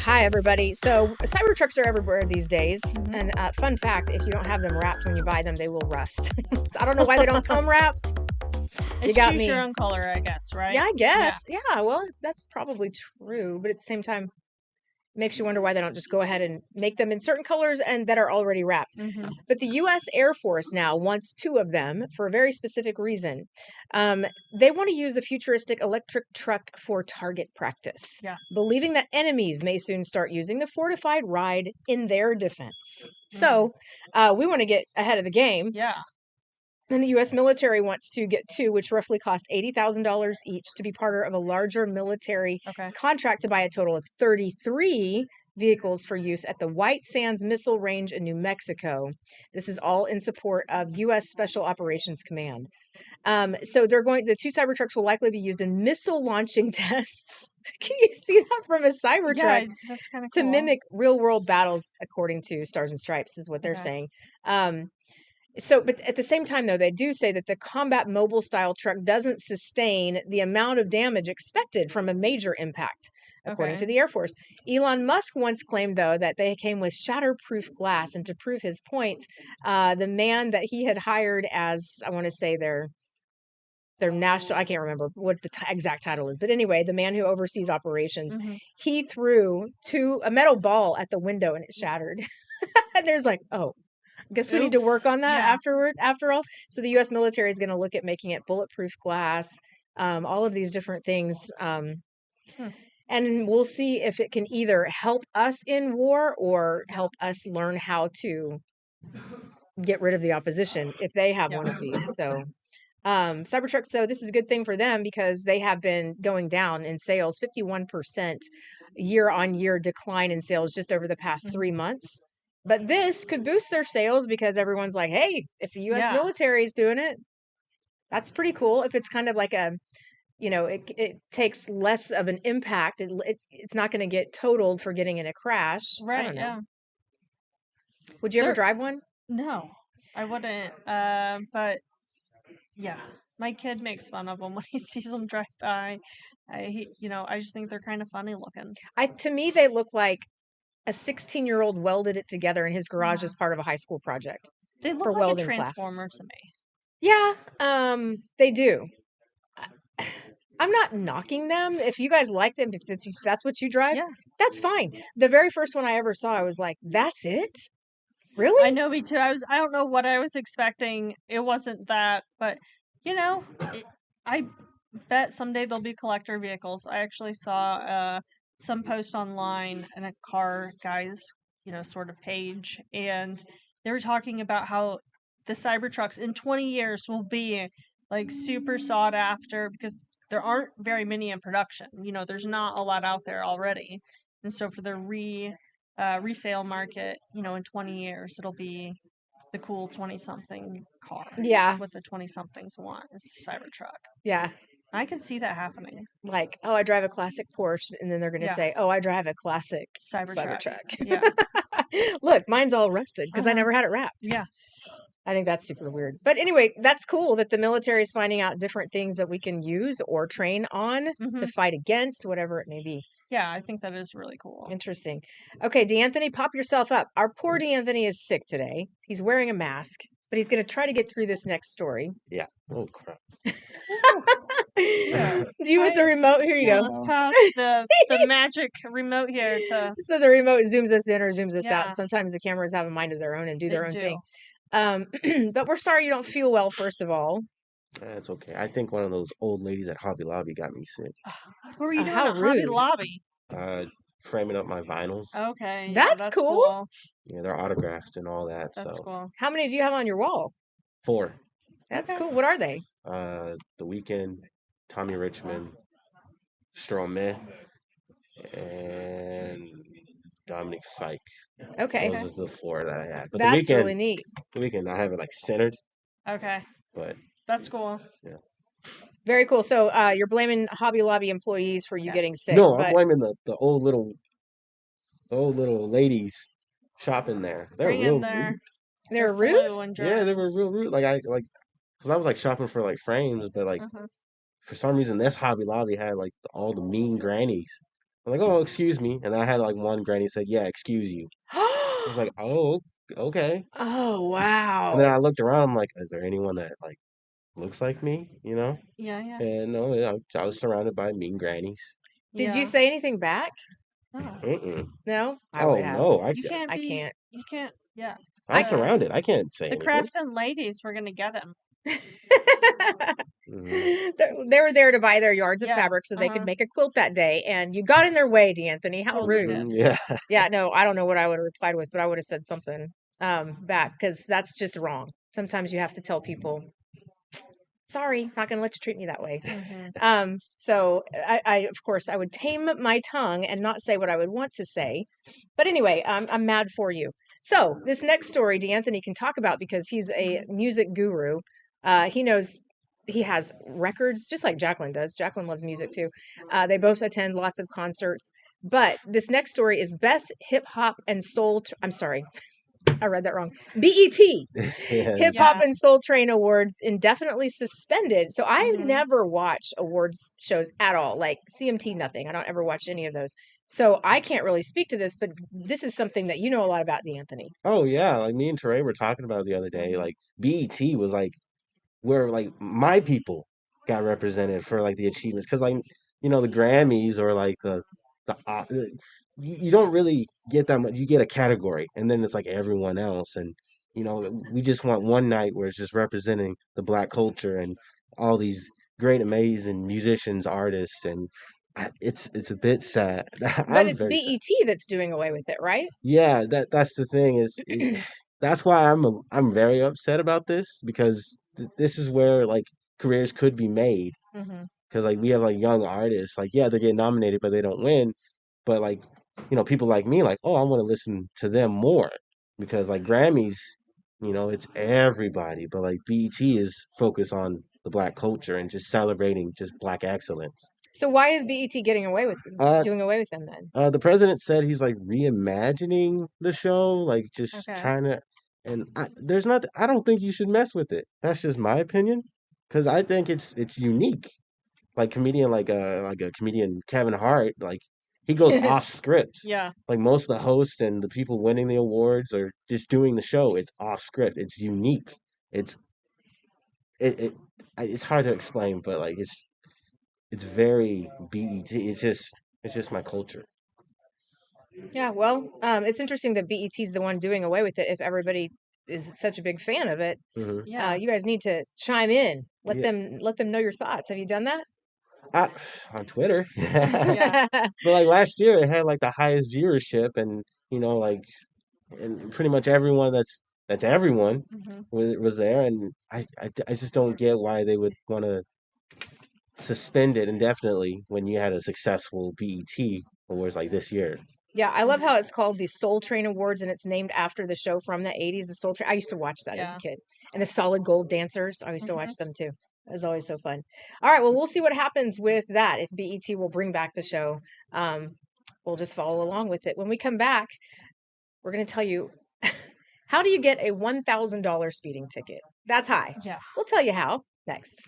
Hi, everybody. So, Cybertrucks are everywhere these days. Mhm. And fun fact, if you don't have them wrapped when you buy them, they will rust. I don't know why they don't come wrapped. You It's got choose me. your own color, I guess, right? Yeah, I guess. Yeah, well, that's probably true. But at the same time, makes you wonder why they don't just go ahead and make them in certain colors and that are already wrapped. Mm-hmm. But the U.S. Air Force now wants two of them for a very specific reason. They want to use the futuristic electric truck for target practice, Yeah. believing that enemies may soon start using the fortified ride in their defense. So we want to get ahead of the game. Yeah. And the U.S. military wants to get two, which roughly cost $80,000 each to be part of a larger military Okay. contract to buy a total of 33 vehicles for use at the White Sands Missile Range in New Mexico. This is all in support of U.S. Special Operations Command. So the two Cybertrucks will likely be used in missile launching tests. Can you see that from a Cybertruck? Yeah, that's kind of To cool. mimic real world battles, according to Stars and Stripes, is what they're Okay. saying. But at the same time, though, they do say that the combat mobile style truck doesn't sustain the amount of damage expected from a major impact, according to Okay. the Air Force. Elon Musk once claimed, though, that they came with shatterproof glass. And to prove his point, the man that he had hired as, I want to say, their national, I can't remember what the exact title is, but anyway, the man who oversees operations, Mm-hmm. he threw a metal ball at the window and it shattered. And there's like, oh, I guess we need to work Oops. on that Yeah. after all. So the U.S. military is going to look at making it bulletproof glass, all of these different things. Hmm. And we'll see if it can either help us in war or help us learn how to get rid of the opposition if they have Yeah. one of these. So Cybertruck, so this is a good thing for them because they have been going down in sales, 51% year on year decline in sales just over the past 3 months. But this could boost their sales because everyone's like, hey, if the US Yeah. military is doing it, that's pretty cool. If it's kind of like it takes less of an impact. It's not going to get totaled for getting in a crash. I Right. don't know. Yeah. Would you ever They're drive one? No, I wouldn't. But yeah, my kid makes fun of them when he sees them drive by. I just think they're kind of funny looking. To me, they look like a 16-year-old welded it together in his garage Yeah. as part of a high school project They for look like a welding class. transformer to me. Yeah, they do. I'm not knocking them. If you guys like them, if that's what you drive, Yeah. that's fine. The very first one I ever saw, I was like, "That's it? I Really?" know, me too. I don't know what I was expecting. It wasn't that, but I bet someday there'll be collector vehicles. I actually saw some post online in a car guy's, sort of page, and they were talking about how the Cybertrucks in 20 years will be like super sought after because there aren't very many in production. There's not a lot out there already. And so for the resale market, in 20 years, it'll be the cool 20-something car. Yeah, What the 20-somethings want is the Cybertruck. yeah. I can see that happening. Like, oh, I drive a classic Porsche, and then they're gonna Yeah. say, "Oh, I drive a classic Cybertruck. Cybertruck." Yeah. Look, mine's all rusted because I never had it wrapped. Yeah. I think that's super weird. But anyway, that's cool that the military is finding out different things that we can use or train on to Mhm. fight against, whatever it may be. Yeah, I think that is really cool. Interesting. Okay, D'Anthony, pop yourself up. Our poor D'Anthony is sick today. He's wearing a mask, but he's going to try to get through this next story. Yeah. Oh crap. Yeah. Do you want the remote? Here you Yeah, go. let's pass the magic remote here to. So the remote zooms us in or zooms us Yeah. out. Sometimes the cameras have a mind of their own and do They their own do. thing. But we're sorry you don't feel well, first of all. That's okay. I think one of those old ladies at Hobby Lobby got me sick. What were you doing How at Hobby rude. Lobby? Framing up my vinyls. Okay. That's cool. Yeah, they're autographed and all that. That's so cool. How many do you have on your wall? 4. That's Okay. cool. What are they? The Weeknd, Tommy Richmond, Stromae, and Dominic Fike. Okay. Those are the 4 that I had. But That's really neat. The Weeknd, I have it like centered. Okay. But That's cool. yeah. Very cool. So you're blaming Hobby Lobby employees for you getting Yes. sick. No, but I'm blaming the old little ladies shopping there. They're Bring real in their rude. they're rude? flu and Yeah, they were germs. real rude. Because I was like shopping for like frames, but like Uh-huh. for some reason this Hobby Lobby had like all the mean grannies I'm like, oh, excuse me. And I had like one granny said, yeah, excuse you. I was like, oh, okay. Oh, And then wow. I looked around. I'm like, is there anyone that like looks like me? Yeah, yeah, And no, I was surrounded by mean grannies. Did you yeah. say anything back? No, Mm-mm. No, I would Oh have. no, you can't I be. can't. You can't. Yeah. I'm I The surrounded. I can't say the anything. Crafton ladies were gonna get him. Hmm. They were there to buy their yards of Yeah. fabric so they could Uh-huh. make a quilt that day, and you got in their way, D'Anthony. How Totally rude. did. Yeah. Yeah, no, I don't know what I would have replied with, but I would have said something back because that's just wrong. Sometimes you have to tell people, sorry, not gonna let you treat me that way. Hmm. So I of course I would tame my tongue and not say what I would want to say. But anyway, I'm mad for you. So this next story, D'Anthony can talk about because he's a Hmm. music guru. He knows he has records just like Jacqueline does. Jacqueline loves music too. They both attend lots of concerts. But this next story is best hip hop and soul. I'm sorry, I read that wrong. BET. Yeah. Hip Hop Yeah. and Soul Train Awards indefinitely suspended. So I Hmm. never watch awards shows at all, like CMT, nothing. I don't ever watch any of those. So I can't really speak to this, but this is something that you know a lot about, D'Anthony. Oh yeah. Like me and Teray were talking about it the other day. Hmm. Like BET was like where like my people got represented for like the achievements because like the Grammys or like you don't really get that much. You get a category and then it's like everyone else, and we just want one night where it's just representing the Black culture and all these great amazing musicians, artists, and it's a bit sad. But I'm it's very sad. BET that's doing away with it, right? Yeah, that's the thing that's why I'm very upset about this because this is where like careers could be made Hmm. because like we have like young artists like yeah they get nominated but they don't win, but like people like me like oh I want to listen to them more because like Grammys it's everybody, but like BET is focused on the Black culture and just celebrating just Black excellence. So why is BET getting away with uh doing away with them then? the president said he's like reimagining the show, like just Okay. trying to, and there's not. I don't think you should mess with it. That's just my opinion, because I think it's unique. Like comedian, like a comedian Kevin Hart, like he goes off script. Yeah. Like most of the hosts and the people winning the awards are just doing the show. It's off script. It's unique. It's it, it it's hard to explain, but like it's very BET. It's just my culture. Yeah, well, it's interesting that BET is the one doing away with it if everybody is such a big fan of it. Hmm. Yeah. You guys need to chime in. Let Yeah, them know your thoughts. Have you done that? I, on Twitter. Yeah. But like last year, it had like the highest viewership, and like, and pretty much everyone that's everyone Hmm. was there, and I just don't get why they would want to suspend it indefinitely when you had a successful BET awards like this year. Yeah, I love Hmm. how it's called the Soul Train Awards and it's named after the show from the 80s, the Soul Train. I used to watch that as a Yeah. kid. And the Solid Gold Dancers, I used to Hmm. watch them too. It was always so fun. All right, well, we'll see what happens with that. If BET will bring back the show, um, we'll just follow along with it. When we come back, we're going to tell you how do you get a $1,000 speeding ticket? That's high. Yeah. We'll tell you how next.